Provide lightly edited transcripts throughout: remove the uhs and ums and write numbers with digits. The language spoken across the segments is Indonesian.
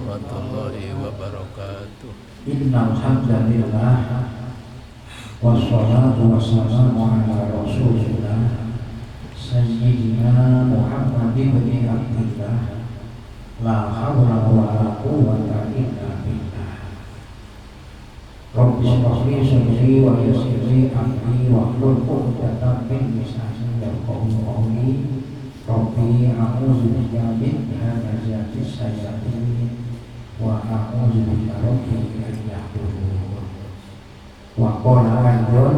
warahmatullahi wabarakatuh. Innal hamdalillah wassalatu wassalamu ala rasulillah sayyidina Muhammad ibn Abdillah la hawla wa la quwwata illa billah. Rabbi shrah li sadri wa yassir li amri wahlul 'uqdatam min lisani yafqahu qawli. Rabbi a'udzu bika min hamazatis sayyatin wa a'udzu bika rabbi an yahdurun. Wa qala lanjut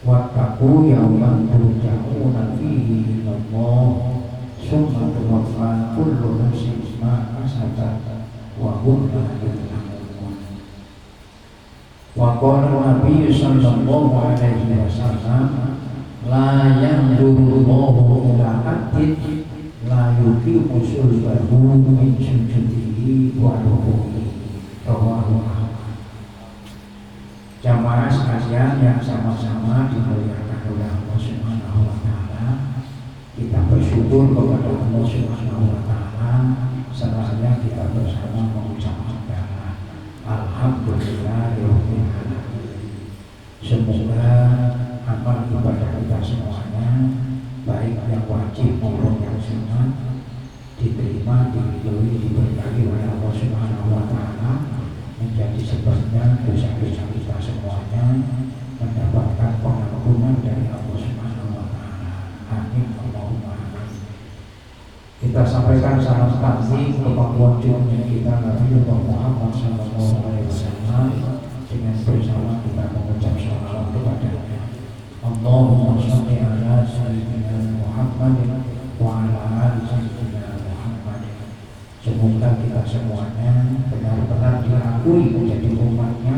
wattaqu yawman turja'una fihi ilallah summa tuwaffa kullu nafsin ma kasabat wa hum la yuzlamun. Wa qala Nabi sallallahu alaihi wasallam la yanzurullahu ila abdin la yuqimu sulbahu min sujudihi wa ruku'ihi. Rawahu Ahmad. Jamaah sekalian yang sama-sama dimuliakan oleh Allah Subhanahu wa taala, kita bersyukur kepada Allah Subhanahu wa taala seraya kita bersama mengucapkan alhamdulillahirabbil alamin. Semoga amal ibadah kita semuanya, baik yang wajib maupun yang sunnah, diterima, diridhoi, diberkahi oleh Allah Subhanahu wa taala, menjadi sebabnya dosa-dosa kita semuanya mendapatkan pengampunan dari Allah Subhanahu wa taala. Amin Allahumma amin. Kita sampaikan salam takzim kepada junjungan kita Nabi Muhammad sallallahu alaihi wasallam dengan bersama kita mengucap shalawat kepadanya. Allahumma shalli ala sayyidina Muhammad wa ala ali sayyidina Muhammad. Semoga kita semuanya benar-benar diakui menjadi umatnya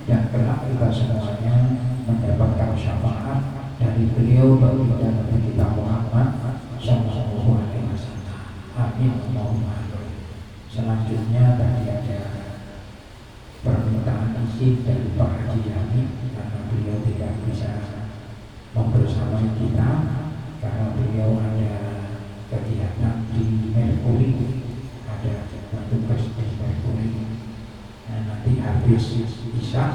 dan kelak kita semuanya mendapatkan syafaat dari beliau baginda Nabi kita Muhammad sallallahu alaihi wasallam. Amin Allahumma amin. Selanjutnya tadi ada permintaan izin dari Pak Haji Yani karena beliau tidak bisa membersamai kita karena beliau ada kegiatan di Merkuri, ada tugas di Merkuri. Nah, nanti habis isya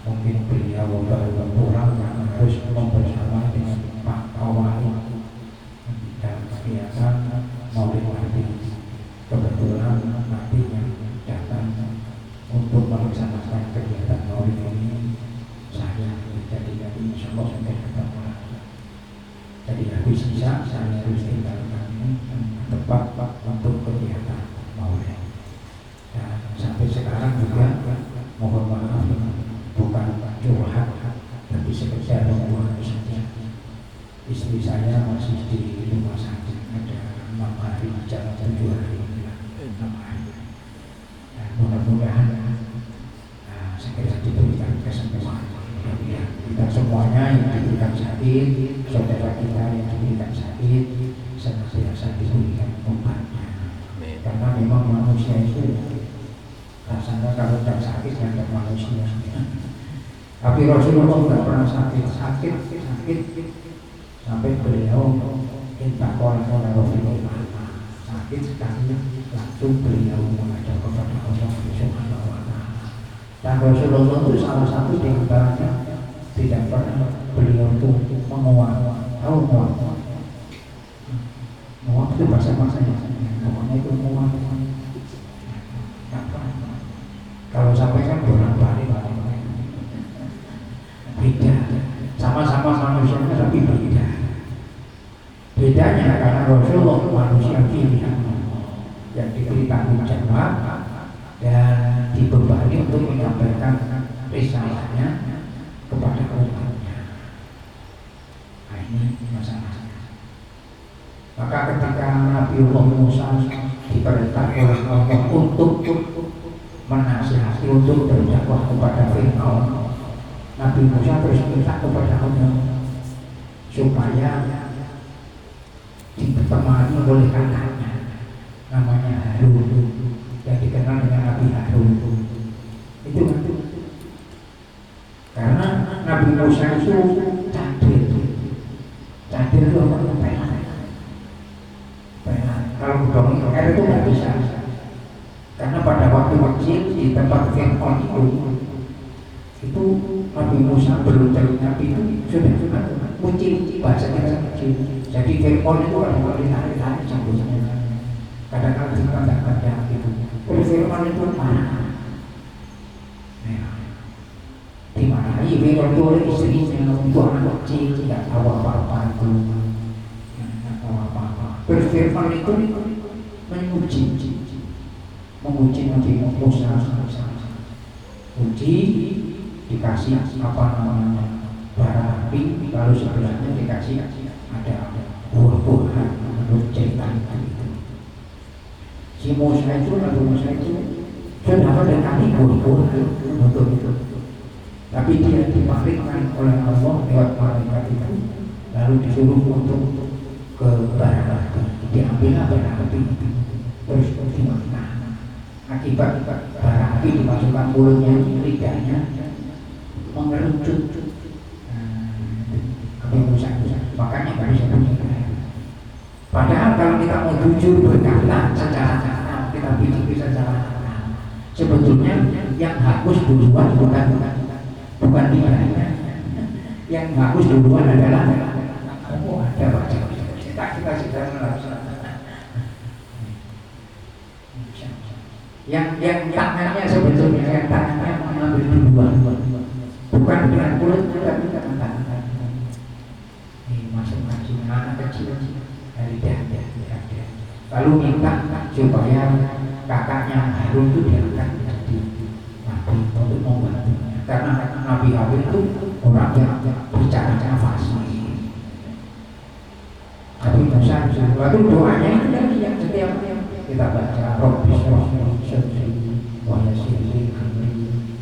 mungkin beliau baru pulang karena harus membersamai dengan Pak Kawali dan kegiatan Maulid Nabi. Kebetulan nanti yang datang untuk melaksanakan kegiatan Maulid ini saya, jadi insya Allah sampai ketemu lagi. Jadi habis isya saya harus tinggalkan tempat untuk kegiatan Maulid. Dan sampai sekarang juga mohon maaf bukan curhat, tapi sekedar mengulang saja. Istri saya masih di rumah sakit, ada 6 hari jalan 7 hari, 6 hari. Dan mudah-mudahan segera diberikan kesembuhan. Kita semuanya yang diberikan sakit, saudara kita yang diberikan sakit, senantiasa diberikan obatnya. Karena memang manusia itu rasanya kalau tidak sakit tidak manusia. Tapi Rasulullah tidak pernah sakit sampai beliau minta kola-kola Rasulullah sakit sekali, langsung beliau menghadap kepada Allah Subhanahu wa taala. Dan Rasulullah itu salah satu di antaranya tidak pernah beliau itu menguap. Tahu menguap? Menguap itu bahasa-bahasanya. Pokoknya itu menguap. Kalau sampai kan bolak-balik beda. Sama-sama manusia tapi beda. Bedanya karena Rasulullah manusia pilihan yang diberi tanggung jawab dan dibebani untuk menyampaikan risalahnya kepada umatnya. Nah ini masalahnya. Maka ketika Nabiullah Musa diperintah oleh Allah untuk menasihati, untuk berdakwah kepada Fir'aun, Nabi Musa terus minta kepada Allah supaya ditemani oleh anaknya namanya Harun yang dikenal dengan Nabi Harun. Itu karena Nabi Musa itu cadil itu apa? Pelan. Kalau gedong air itu nggak bisa, karena pada waktu kecil di tempat Fir'aun itu Nabi Musa belum jadi Nabi itu sudah kunci bahasa kita kecil. Jadi Fir'aun itu kalau ditarik-tarik sambutnya, kadang-kadang kita nggak kerja gitu. Terus Fir'aun itu mana? Di mana? Iya, Fir'aun itu oleh istrinya untuk anak kecil tidak tahu apa-apa itu. Terus Fir'aun itu menguji Nabi Musa, uji dikasih apa namanya bara api, lalu sebelahnya dikasih ada buah-buahan menurut cerita itu. Si Musa itu, Nabi Musa itu sudah mendekati buah-buahan untuk itu, tapi dia dipalingkan oleh Allah lewat malaikat itu, lalu disuruh untuk ke bara api, diambil bara api terus dimakan. Akibat bara api dimasukkan mulutnya, lidahnya mengerucut. Makanya nggak bisa bicara. Padahal kalau kita mau jujur berkata secara kita bisa secara sebetulnya yang hapus duluan bukan lidahnya, yang hapus duluan adalah ada baca kita sudah melaksanakan. Yang tangannya sebetulnya yang tangannya mengambil duluan, bukan dengan mulut tapi dengan tangan. Ini masing-masing anak kecil dari dia. Lalu minta supaya kakaknya Harun itu diangkat menjadi nabi untuk membantunya, karena Nabi Harun itu orang yang bicara fasih. Tapi Musa, lalu doanya itu tadi yang setiap kita baca Rabbi sholli wa yassirli amri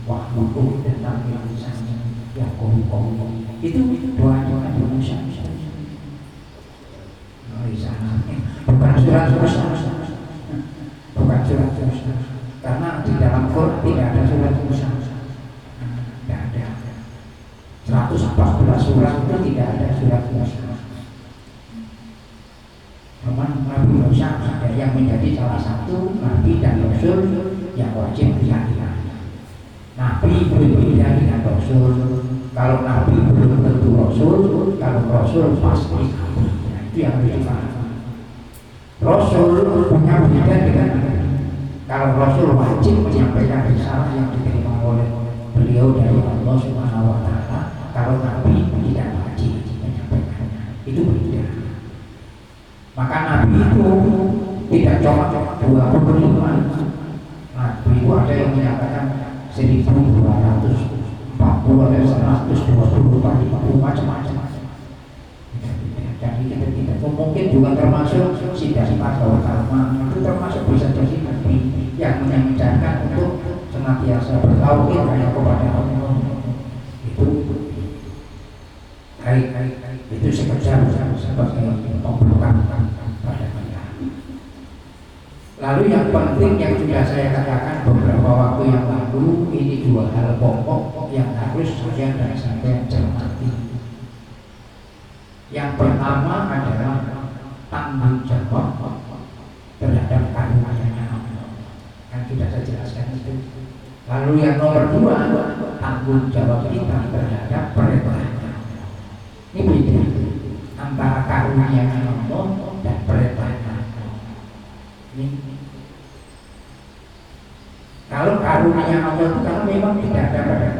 wahlul 'uqdatam min lisani yafqahu qawli. Itu doa-doa Nabi Musa. Bukan surat Musa, bukan surat Musa, karena di dalam Quran tidak ada surat Musa, tidak ada. 114 surat itu tidak ada surat Musa. Memang Nabi Musa ada yang menjadi salah satu nabi dan rasul yang wajib diyakini. Nabi berbeda dengan rasul. Kalau nabi belum tentu rasul, kalau rasul pasti nabi. Nah, itu yang harus dipahami. Rasul punya beda dengan kalau rasul wajib menyampaikan risalah yang diterima oleh beliau dari Allah Subhanahu wa taala. Kalau nabi tidak wajib menyampaikannya. Itu berbeda. Maka Nabi itu tidak cuma 25. Nabi itu ada yang menyatakan 1240, ada 124, macam-macam. Jadi kita tidak mungkin juga termasuk Siddhartha Gautama, itu termasuk bisa jadi Nabi yang menyampaikan untuk senantiasa bertauhid hanya kepada Allah. Itu itu sekedar sebagai pembukaan pada kita. Lalu yang penting yang sudah saya katakan beberapa waktu yang lalu, ini dua hal pokok yang harus saya dan sampai cermati. Yang pertama adalah tanggung jawab terhadap karunia Allah, yang sudah saya jelaskan itu. Lalu yang nomor dua, tanggung jawab kita terhadap perintahnya. Ini beda antara karunia Allah dan perintahnya. Ini kalau karunia Allah itu kalau memang tidak ada pada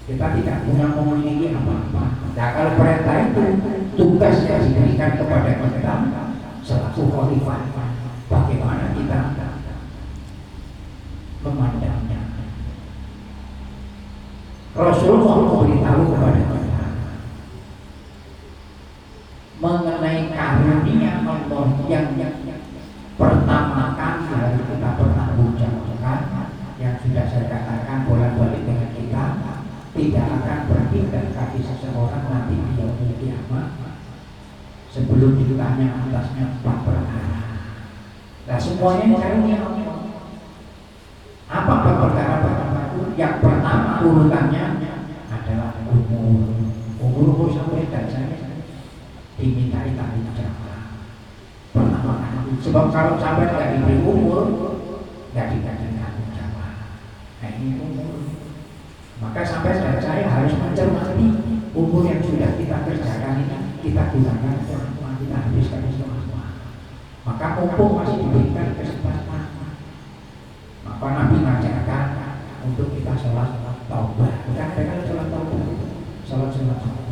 kita tidak punya memiliki apa-apa. Nah, kalau perintah itu tugas yang diberikan kepada kita selaku khalifah, bagaimana kita memandangnya. Rasulullah memberitahu kepada kita mengenai karunia Allah yang pertama kali harus kita pertanggungjawabkan, yang sudah saya katakan bolak-balik dengan kita, tidak akan berpindah kaki seseorang nanti di yaumul kiamat sebelum ditanya atasnya 4 perkara. Nah, semuanya karunia Allah. Apa perkara pertama itu? Yang pertama urutannya adalah umur sampai dan saya dimintai tanggung jawab. Sebab kalau sampai nggak diberi umur, nggak dikasih tanggung jawab. Nah ini umur. Maka sampai saya harus mencermati umur yang sudah kita kerjakan ini kita gunakan semua, kita habiskan semua. Maka mumpung masih diberikan kesempatan, maka Nabi mengajarkan untuk kita sholat taubat. Bukan dengan sholat taubat, sholat taubat.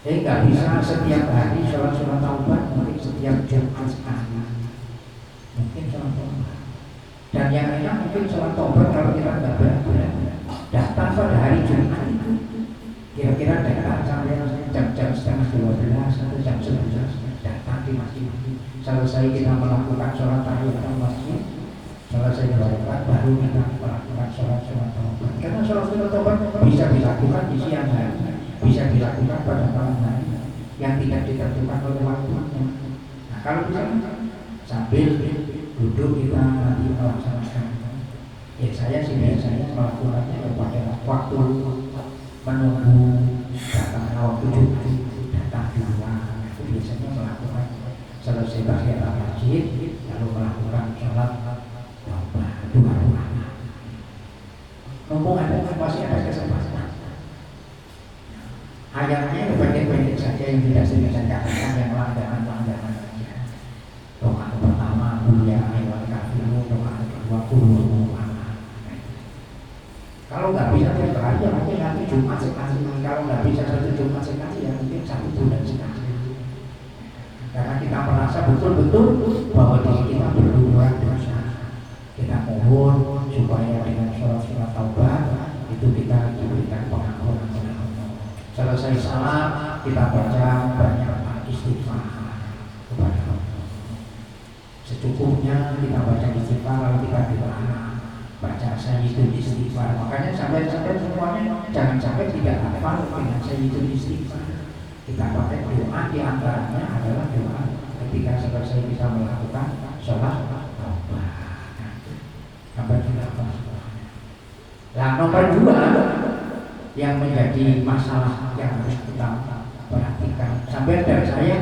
Nggak bisa setiap hari sholat taubat, mungkin setiap Jumat sekali, mungkin sholat taubat. Dan yang enak mungkin sholat taubat kalau kita nggak berat-berat datang pada hari Jumat itu, kira-kira datang sampai jam 11:30 atau jam 11 datang di masjid. Selesai kita melakukan sholat tahiyatul masjid, selesai berangkat baru kita melakukan sholat taubat. Karena sholat taubat bisa dilakukan di siang hari, bisa dilakukan pada malam hari yang tidak ditentukan oleh waktunya. Nah kalau bisa sambil duduk kita nanti melaksanakan. Ya saya sih biasanya melakukannya ya pada waktu menunggu datangnya waktu Jumat, datang duluan. Itu biasanya melakukan selesai tahiyatul masjid lalu melakukan sholat taubat dua rakaat. Mumpung masih ada kesempatan. Ayatnya pendek-pendek saja yang tidak sering saya katakan, yang pelanggaran saja. Doa pertama kuliah ayat kafirun, doa kedua kulul. Kalau nggak bisa tiap hari ya mungkin nanti Jumat sekali. Kalau nggak bisa satu Jumat sekali ya mungkin satu bulan sekali. Karena kita merasa betul-betul bahwa diri kita berlumuran dosa. Kita mohon supaya dengan sholat taubat itu kita diberikan pengampunan. Selesai salat kita baca banyak istighfar kepada Allah. Secukupnya kita baca istighfar lalu kita doa. Baca sayyidul istighfar. Makanya sampai semuanya jangan sampai tidak hafal dengan sayyidul istighfar. Kita pakai doa, di antaranya adalah doa ketika selesai kita melakukan sholat taubat. Sampai kita hafal. Nah nomor 2 yang menjadi masalah yang harus kita perhatikan. Sampai dari saya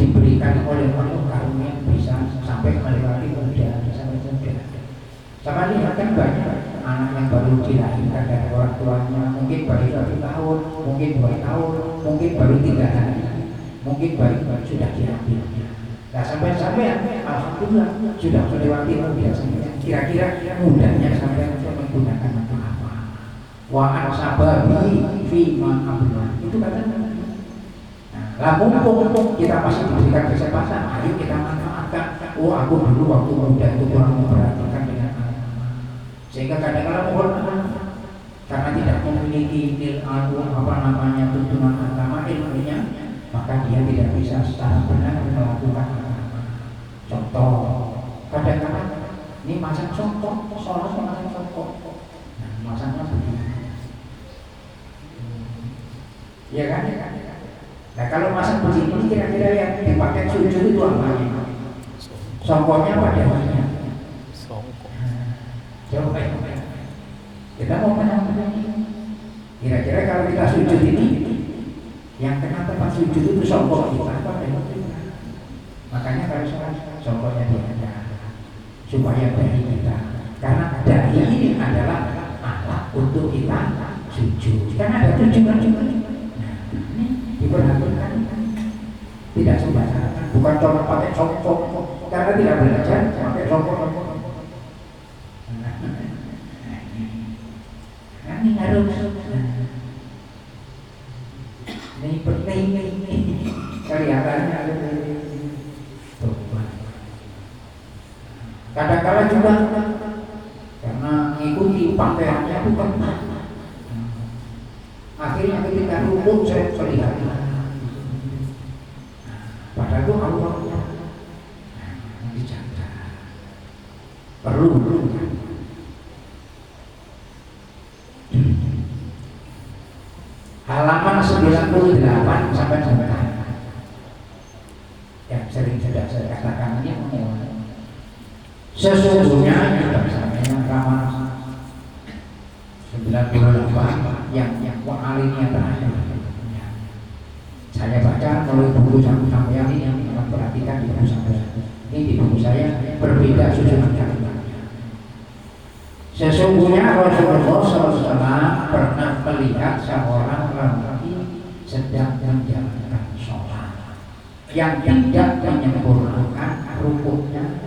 diberikan oleh Allah karunia bisa sampai melewati muda sampai muda. Sama lihat kan banyak anak yang baru dilahirkan dari orang tuanya, mungkin baru 1 tahun, mungkin 2 tahun, mungkin baru 3 hari, mungkin baru sudah diambil. Nah sampai alhamdulillah sudah melewati muda. Kira-kira mudanya sampai untuk menggunakan apa? Wa sababi fi ma qabla. Itu katanya. Nah, mumpung kita masih diberikan kesempatan, ayo kita manfaatkan. Oh, aku dulu waktu muda itu kurang memperhatikan dengan agama. Sehingga kadang-kadang mohon karena tidak memiliki tuntunan agama ilmunya, maka dia tidak bisa secara benar melakukan agama. Contoh, kadang-kadang ini masang songkok, sholat masang songkok. Nah, masangnya begini. Ya kan? Nah kalau masang begini kira-kira yang dipakai sujud itu apa? Songkoknya apa daunnya? Songkok. Coba kita mau menang. Kira-kira kalau kita sujud ini, yang kena tempat sujud itu songkok kita apa daun? Makanya kalau songkoknya diada supaya dahi kita, karena dahi ini adalah alat untuk kita sujud. Karena ada tujuan. Diperhatikan tidak sembarangan, bukan cuma pakai songkok karena tidak belajar pakai songkok. Ini harus ini penting ini kelihatannya kadang-kadang juga karena mengikuti pakaiannya bukan. Akhirnya ketika rukuk saya melihat padahal itu Allah dijaga. Perlu halaman 98 sampai 9 yang sering sudah saya katakan ini sesungguhnya kita misalnya halaman 98 yang wa'alin yang terakhir saya baca kalau buku sampean ini yang perhatikan di buku sampean. Ini di buku saya berbeda susunan kalimatnya. Sesungguhnya Rasulullah SAW pernah melihat seorang lelaki sedang menjalankan sholat yang tidak menyempurnakan rukuknya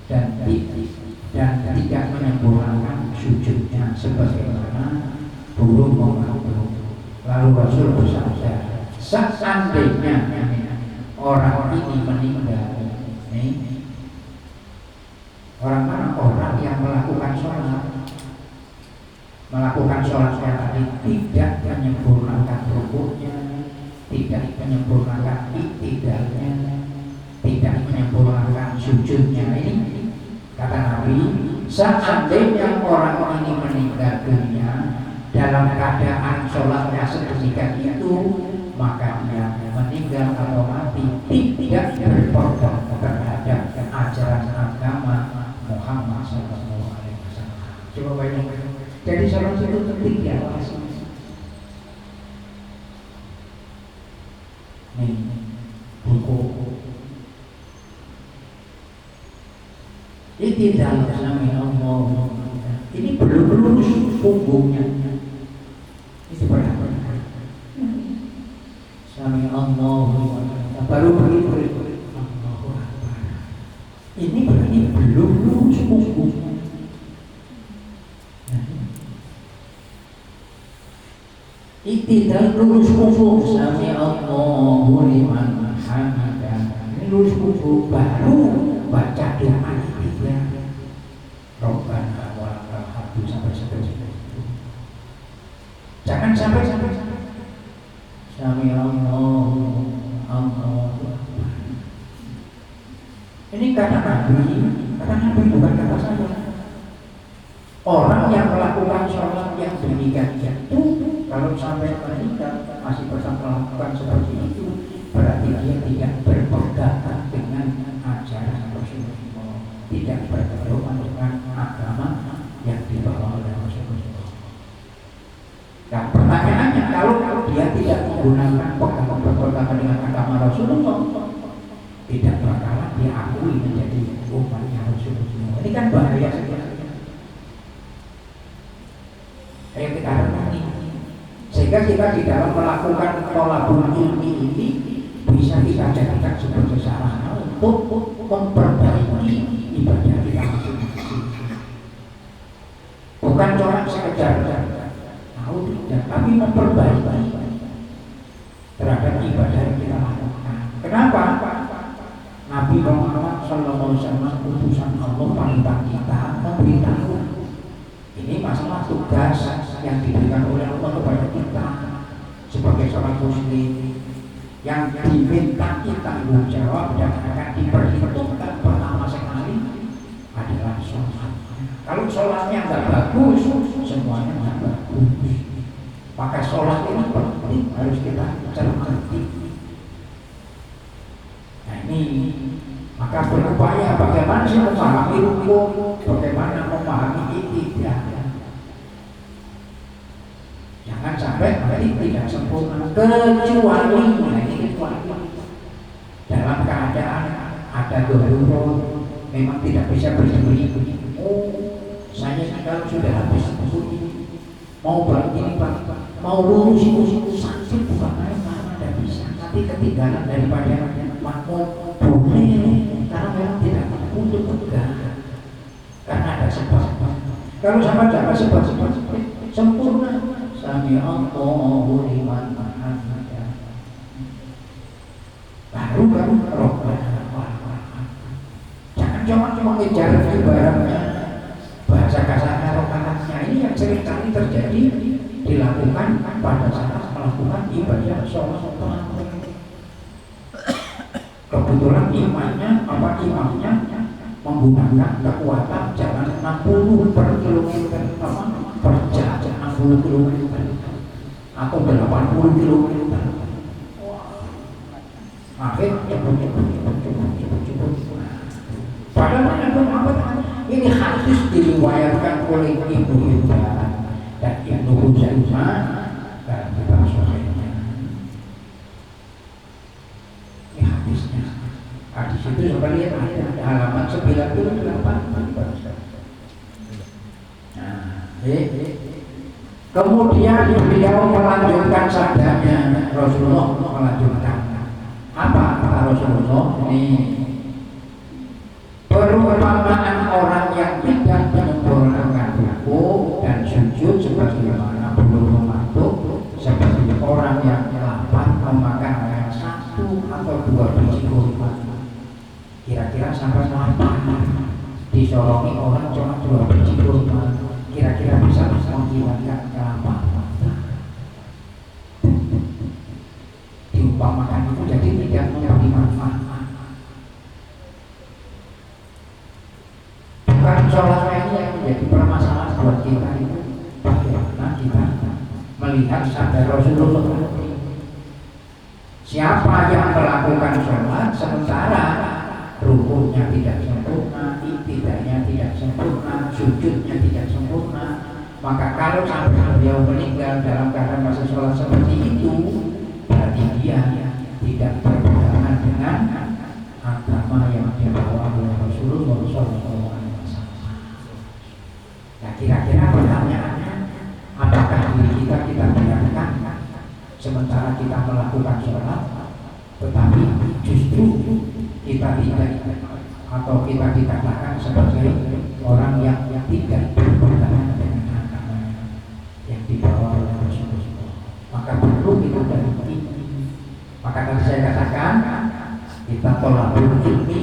dan tidak menyempurnakan sujudnya sebagaimana burung mengambang. Lalu Rasul bersabda, seandainya orang ini meninggal, orang mana? Orang yang melakukan sholat yang tadi tidak menyempurnakan rukuknya, tidak menyempurnakan iktidalnya, tidak menyempurnakan sujudnya. Ini kata Nabi, seandainya orang ini meninggal dunia dalam keadaan sholatnya sedemikian itu, maka dia meninggal atau mati tidak berpegang terhadap ajaran agama Muhammad SAW. Coba bayangkan. Jadi sholat itu penting diawasi. Nih, buku ini dalam sami Allah. Ini belum lurus punggungnya. Itu berapa? Sami Allah. Baru begitu. Ini berarti belum lurus punggungnya. Iktidal lurus punggung. Sami Allahu liman hamidah. Ini lurus punggung baru baca doa iktidal. Rabbana wa lakal hamdu sampai seterusnya. Jangan sampai Sami Allahu ini kata Nabi bukan kata saya. Orang yang melakukan sholat yang demikian itu, kalau sampai meninggal masih bersama melakukan seperti itu, berarti dia tidak berpegangan dengan ajaran Rasulullah, tidak berpedoman dengan agama yang dibawa oleh Rasulullah. Nah, pertanyaannya, kalau dia tidak menggunakan berpegangan dengan agama Rasulullah, tidak bakalan diakui menjadi umatnya Rasulullah. Ini kan bahaya sekali. Ayo kita renungi, sehingga kita di dalam melakukan tolabul ilmi ini bisa kita jadikan sebagai sarana untuk memperbaiki ibadah kita masing-masing. Bukan cuma sekedar tahu tidak, tapi memperbaiki terhadap ibadah yang kita lakukan. Kenapa? Nabi Muhammad SAW utusan Allah panutan kita memberitahu ini masalah tugas yang diberikan oleh Allah kepada kita sebagai seorang muslim yang diminta kita tanggung jawab dan akan diperhitungkan pertama sekali adalah sholat. Kalau sholatnya nggak bagus, semuanya nggak bagus. Maka sholat ini penting, harus kita cermati. Nah ini, maka berupaya bagaimana sih memahami hukum, bagaimana memahami iktidal. Jangan sampai nanti tidak sempurna, kecuali dalam keadaan ada darurat, memang tidak bisa berdiri. Oh, saya kalau sudah habis ini, mau begini Pak, mau lurus sakit bukan main-main, tidak bisa. Nanti ketinggalan daripada makmum boleh, karena memang tidak untuk pegang, karena ada sebab. Kalau sama jaga sebab sempurna. Sami Allahu liman hamidah. Baru Rabbana wa lakal. Jangan cuma ngejar ibaratnya bahasa kasarnya rokaatnya. Ini yang sering kali terjadi dilakukan pada saat melakukan ibadah sholat. Kebetulan imamnya menggunakan kekuatan jalan 60 per kilometer per jam, 60 km atau 80 km. Akhirnya cepet. Padahal ini hadis diriwayatkan oleh Ibnu Hibban dan Ibnu Huzaimah dan kita sahihnya. Nah, di situ coba lihat ada halaman 98. Nah, kemudian beliau melanjutkan sabdanya, Rasulullah melanjutkan apa kata Rasulullah ini, perumpamaan orang yang tidak menyempurnakan ruku dan sujud sebagaimana belum mematuk seperti orang yang lapar memakan hanya satu atau dua biji kurma. Kira-kira sampai lapar disolongi orang cuma dua biji kurma, kira-kira bisa menghilangkan kelapar. Diumpamakan itu jadi tidak memberi manfaat. Bukan sholatnya ini yang menjadi permasalahan buat kita itu, bagaimana kita melihat sabda Rasulullah. Siapa yang melakukan sholat sementara rukunya tidak sempurna, iktidalnya tidak sempurna, sujudnya tidak sempurna, maka kalau sampai beliau meninggal dalam keadaan masih sholat seperti itu, berarti dia tidak berpegangan dengan agama yang dibawa oleh Rasulullah SAW. Nah, kira-kira pertanyaannya, apakah diri kita biarkan sementara kita melakukan sholat, tetapi justru kita tidak atau kita dikatakan sebagai orang yang tidak berpegangan dengan agama yang dibawa oleh Rasulullah? Maka perlu kita dari ini. Maka tadi saya katakan kita tolak ilmi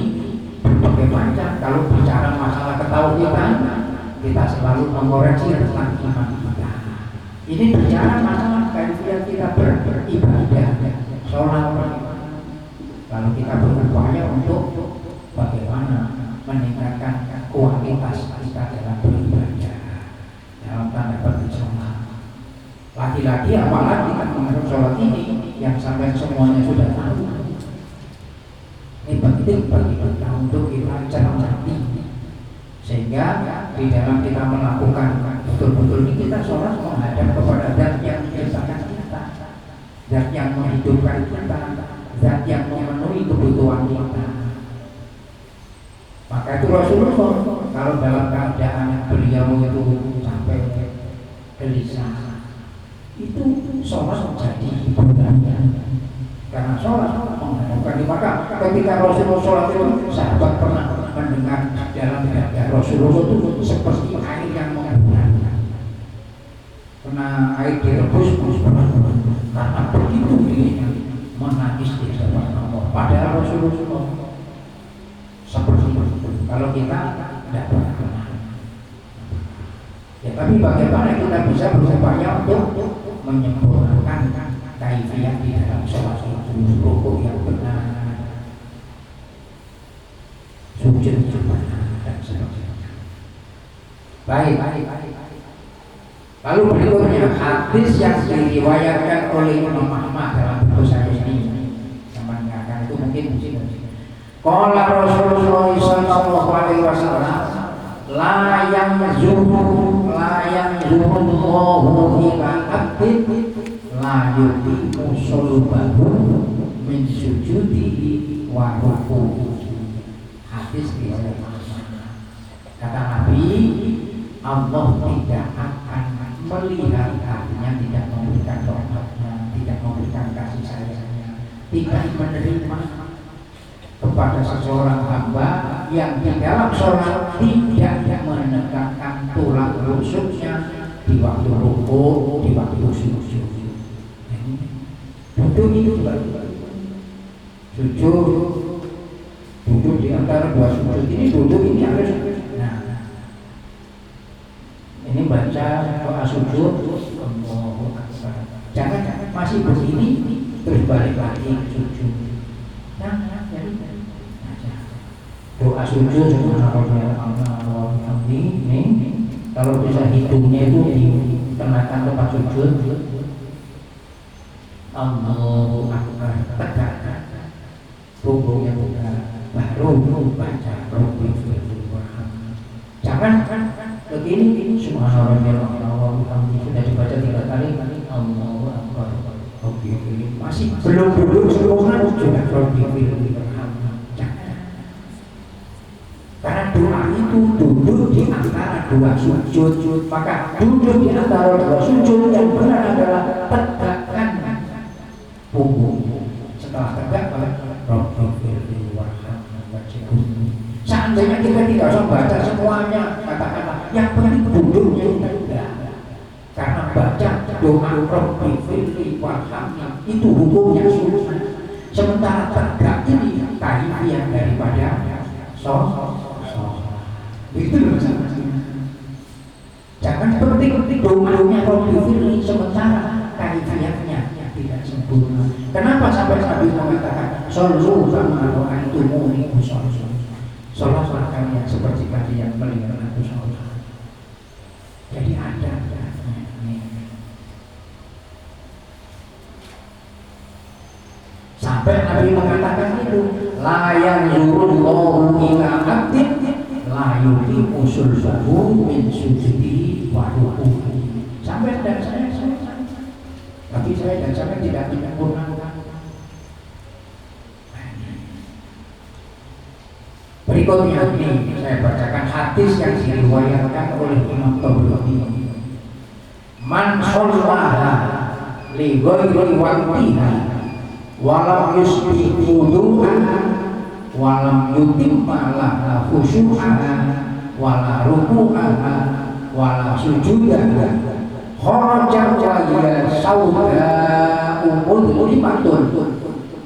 berbagai macam. Kalau bicara masalah ketauhidan, kita selalu mengoreksi tentang iman kita. Ini bicara masalah kaifiat kita beribadah, sholat. Lalu kita berupaya untuk bagaimana meningkatkan kualitas kita dalam beribadah, dalam tanda petik sholat. Lagi-lagi apalagi kita mengenai sholat ini yang sampai semuanya sudah tahu. Ini penting bagi kita untuk kita cermati, sehingga di dalam kita melakukan betul-betul ini kita sholat menghadap kepada zat yang menciptakan kita, zat yang menghidupkan kita, zat yang memenuhi kebutuhan kita. Maka itu Rasulullah kalau dalam keadaan beliau itu sampai gelisah, itu sholat menjadi hiburannya, karena sholat menghadapkan. Maka ketika Rasulullah sholat itu, sahabat pernah mendengar dalam dada Rasulullah itu seperti air yang mengembang, karena air direbus karena begitu dirinya menangis di hadapan Allah. Padahal Rasulullah seperti itu. Kalau kita tidak pernah. Ya, tapi bagaimana kita bisa berupaya untuk menyempurnakan kaifiat di dalam sholat itu, rukuk yang benar, sujud yang benar, dan sebagainya. Baik. Lalu berikutnya hadis yang diriwayatkan oleh Imam Ahmad dalam buku saya ini, yang mengingatkan itu mungkin. Qala Rasulullah sallallahu alaihi wasallam, la yanzuru Allahu ila abdin la yuqimu sulbahu min sujudihi wa ruku'ihi. Hadis riwayat Ahmad. Kata Nabi, Allah tidak akan melihat hatinya, tidak memberikan rahmatnya, tidak memberikan kasih sayangnya, tidak menerima kepada seseorang hamba yang di dalam sholat tidak menegakkan tulang rusuknya di waktu rukuk, di waktu sujud. Duduk itu juga duduk di antara dua sujud ini, duduk ini harus. Nah, ini baca doa sujud, jangan masih begini terus balik lagi sujud. Doa sujud ini kalau bisa hidungnya itu dikenakan tempat sujud, Allahu Akbar, tegakkan punggungnya buka, baru baca Rabbi firman. Jangan begini subhanallah sudah dibaca 3 kali, Allahu Akbar, Rabbi firman, masih belum duduk sempurna sudah Rabbi firman. Jangan. sujud. Maka duduk di antara dua sujud yang benar adalah tegakkan punggung. Setelah tegak, Rabbi seandainya kita tidak usah baca semuanya, katakanlah yang penting duduknya tidak. Karena baca doa Rabbi firli warhamni itu hukumnya sunnah. Sementara tegak ini kaifiyah daripada sholat. Itu jangan penting doanya Rabbi firli sementara kaifiyahnya tidak sempurna. Kenapa sampai Nabi mengatakan shollu kama ra'aitumuni usolli? Sholatlah kalian seperti kalian melihat aku sholat. Jadi ada sampai Nabi mengatakan itu la yanzurullahu ila abdin la yuqimu sulbahu min sujudi wa ruku'i. Sampai dan saya tapi saya dan saya tidak menyempurnakan. Berikutnya ini saya bacakan hadis yang diriwayatkan oleh Imam Tabrani. Man shallaha li ghairi waqtiha wa lam yusbih wudu'an wa lam yutimma laha khusyu'an wa la ruku'an wa la sujudan kharaja wa ya sauda mudlimatun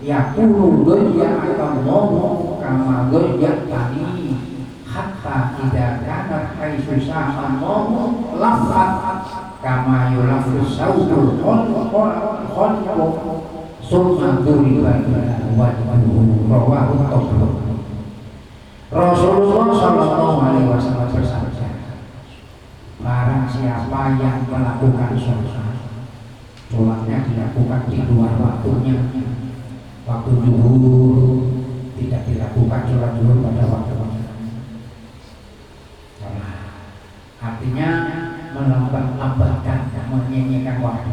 yaqulu ghayyakallahu kama ghayyatani hatta idza kanat haitsu sa'allahu lafat kama yulafus saudu khonqo summa duriba wajhuhu rawahu Tabrani. Rasulullah sallallahu alaihi wasallam bersabda, barang siapa yang melakukan sholatnya dilakukan di luar waktunya, waktu zuhur tidak dilakukan sholat zuhur pada waktu-waktu. Artinya melambat-lambatkan, menyanyikan waktu.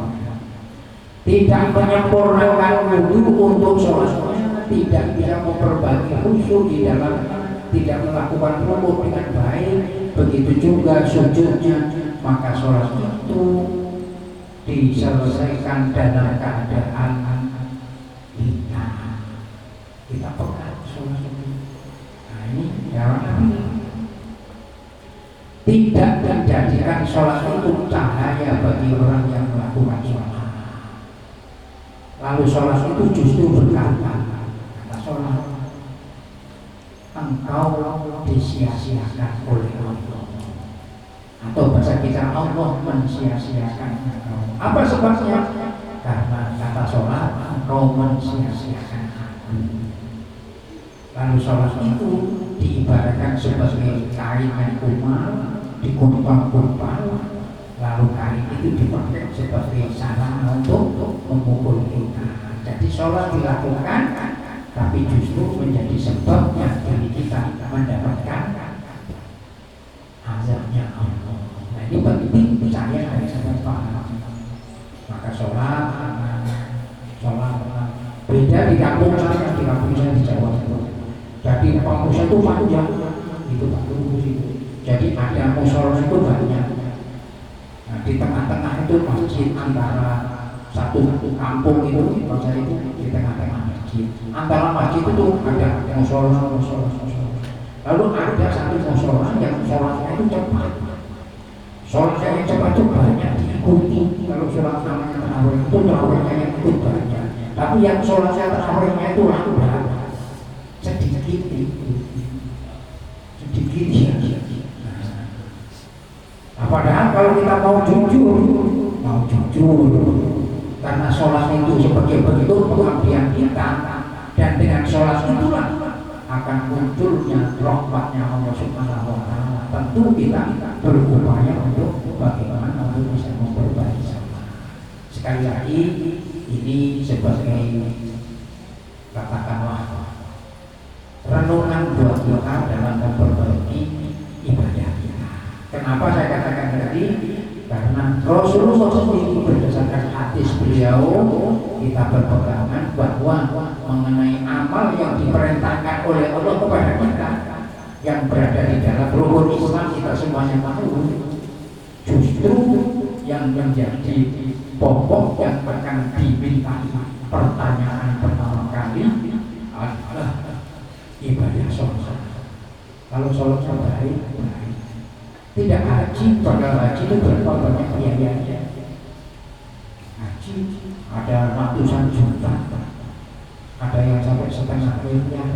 Tidak menyempurnakan wudhu untuk sholatnya, tidak bisa memperbaiki khusyuk di dalam, tidak melakukan rukuk dengan baik, begitu juga sujudnya, maka sholat itu diselesaikan dalam keadaan kita pegang sholat itu. Nah ini jawaban tidak menjadikan sholat itu cahaya bagi orang yang melakukan sholat. Lalu sholat itu justru berkata, kata sholat, engkau disia-siakan oleh Allah, atau bahasa kita Allah mensia-siakan engkau. Apa sebabnya? Karena kata sholat, engkau mensia-siakan aku. Lalu sholat itu diibaratkan sebagai kain yang kumal, dikumpal-kumpal, lalu kain itu dipakai sebagai sarana untuk memukul kita. Jadi sholat dilakukan, tapi justru menjadi sebabnya diri kita mendapatkan azabnya Allah. Nah ini penting saya dan saya paham. Maka sholat beda di kampung saya, di Jawa. Jadi pengusaha itu panjang, itu Pak Lurus itu. Jadi ada musola itu banyak. Nah, di tengah-tengah itu masjid antara satu kampung itu, saya itu di tengah-tengah masjid. Antara masjid itu ada musola. Lalu ada satu musola yang sholatnya itu cepat. Sholatnya yang cepat itu banyak diikuti. Kalau sholat namanya tarawih itu tarawihnya yang ikut banyak. Tapi yang sholatnya tarawihnya itu lambat. Sedikit ya. Nah, padahal kalau kita mau jujur, karena sholat itu sebagai bentuk pengabdian kita, dan dengan sholat itulah akan munculnya rahmatnya Allah Subhanahu wa Ta'ala. Tentu kita berupaya untuk bagaimana untuk bisa memperbaiki sholat. Sekali lagi ini sebagai katakanlah renungan buat kita dalam memperbaiki ibadah kita. Kenapa saya katakan tadi? Karena Rasulullah sendiri berdasarkan hadis beliau kita berpegangan bahwa mengenai amal yang diperintahkan oleh Allah kepada kita yang berada di dalam rukun Islam kita semuanya tahu yang menjadi pokok yang akan dimintai pertanyaan pertama kali adalah ibadah sholat. Kalau sholat baik, tidak haji, padahal haji itu berapa banyak biayanya. Haji ada ratusan juta, ada yang sampai setengah miliar.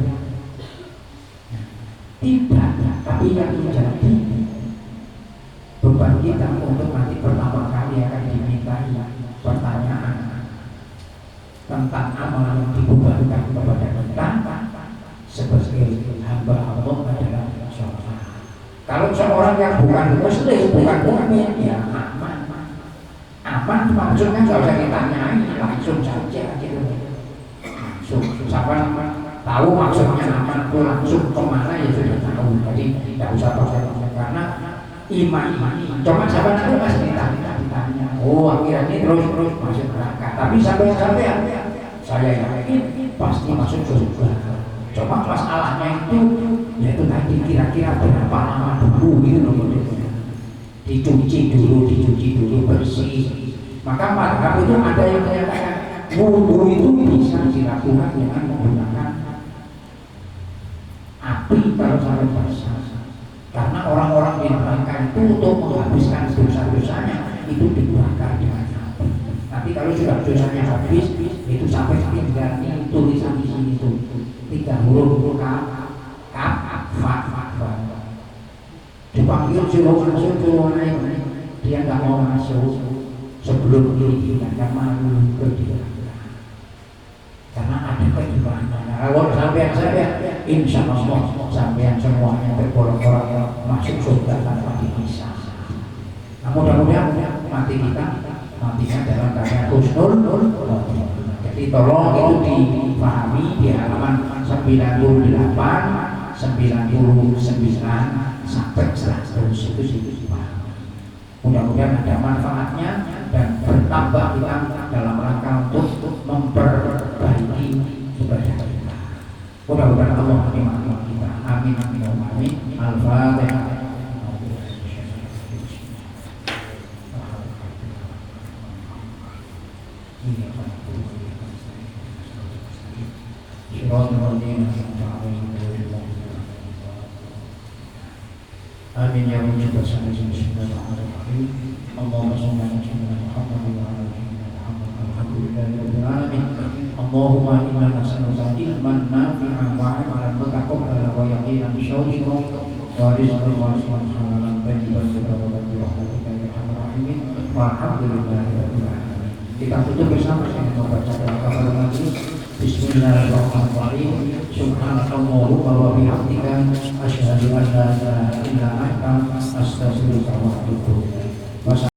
Tidak, tapi yang terjadi beban kita untuk nanti pertama kali akan dimintai pertanyaan tentang amal yang dibebankan kepada kita sebagai hamba Allah adalah sholat. Kalau seorang yang bukan muslim, bukan mukmin, ya aman. Aman maksudnya nggak usah ditanyai, langsung saja gitu. Langsung, siapa tahu maksudnya aman itu langsung kemana ya sudah tahu. Jadi tidak usah pakai karena iman. Cuma siapa tahu masih ditanya. Oh akhirnya terus masuk neraka. Tapi sampai saya yakin pasti masuk surga. Cuma masalahnya itu yaitu tadi kira-kira berapa lama dulu gitu loh, dicuci dulu bersih. Maka madhab itu ada yang menyatakan wudu itu bisa dilakukan dengan menggunakan api kalau sampai basah. Karena orang-orang di neraka itu untuk menghabiskan dosa-dosanya itu dibakar dengan api. Tapi kalau sudah dosanya habis itu sampai tinggal ini tulisan di sini tuh 3 huruf dipanggil suruh masuk dia nggak mau masuk sebelum ini nggak malu ke dia karena ada keimanan. Kalau sampai insya Allah sampai semuanya tergolong-golong masuk surga tanpa dihisab. Nah mudah-mudahan mati kita matinya dalam keadaan husnul. Jadi tolong itu dipahami di halaman 98, 99 sampai 100 itu dipahami. Mudah-mudahan ada manfaatnya dan bertambah kita dalam rangka untuk memperbaiki ibadah kita. Mudah-mudahan Allah menerima kita. Amin amin amin. Al-Fatihah. Amin ya rabbal alamin. Bismillahirrahmanirrahim. Allahumma shalli ala sayyidina Muhammad wa ala ali Muhammad. Alhamdulillahirabbil alamin. Allahumma inna nas'aluka ilman nafi'an wa 'amalan mutaqabbalan wa yaqinan bisyawqika wa rizqan wasi'an halalan tayyiban bi rahmatika ya arhamar rahimin. Walhamdulillahirabbil alamin. Kita tutup bersama dengan membaca kabar majlis. Bismillahirrahmanirrahim. Subhanallahumma wa bihamdika asyhadu an la ilaha illa anta astaghfiruka wa atubu ilaik.